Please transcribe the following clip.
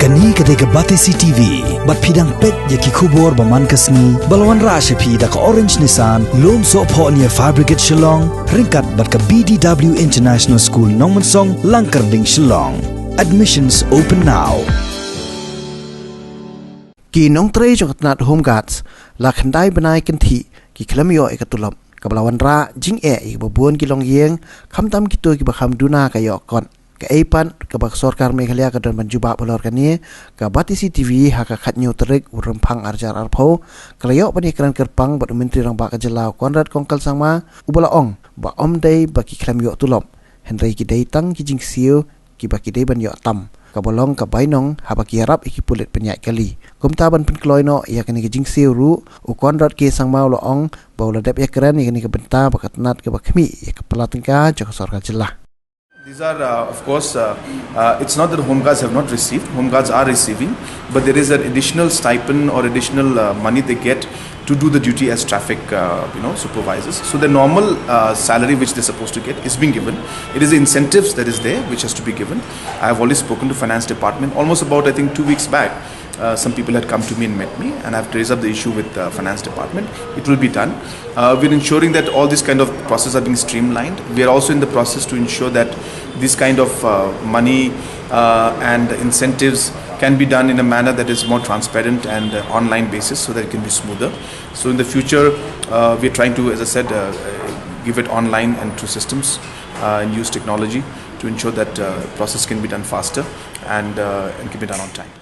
Kani kadega Batisi TV, bat pidang pet yaki kubor baman kasni, balawan rasha pi da ka Orange Nissan, lom so po niya Fabricate Shillong, ringkat bat ka BDW International School Nongmansong, Langkarding Shillong. Admissions open now. Ki nong tre jong nat home guards, la khandai banai kan thi, ki klamyo ekatulop, kablawan ra jing e babon ki long yeng, khamtam ki to ki bakham duna ka yo kon. Ka Eipan ka bak Sorkar Meghalaya ka don banjuba bolor kani ka Batisi TV haka khatnyo terik urempang arjar arpho kalayo pani kran kerpang bat menteri rang ba ka jelau Konrad Kongkal sangma ubala ong ba omdei baki klamyo tulop Henry ki dei tang ki jing siu ki baki dei ban yo tam ka bolong ka bainong haba ki harap iki pulit penyak kali kumtaban pen kloino ya kani ki jing siu ru u Konrad ki sangma ulo ong ba ulo dep ya kran ni ka benta bakat nat ka bakmi ya ka pelatingka jaka Sorkar jelah. These are, of course, it's not that home guards have not received. Home guards are receiving, but there is an additional stipend or additional money they get to do the duty as traffic, supervisors. So the normal salary which they're supposed to get is being given. It is the incentives that is there which has to be given. I have already spoken to finance department almost about 2 weeks back. Some people had come to me and met me, and I've raised up the issue with the finance department. It will be done. We're ensuring that all these kind of processes are being streamlined. We are also in the process to ensure that this kind of money and incentives can be done in a manner that is more transparent and online basis, so that it can be smoother. So in the future, we're trying to, as I said, give it online and through systems and use technology to ensure that process can be done faster and can be done on time.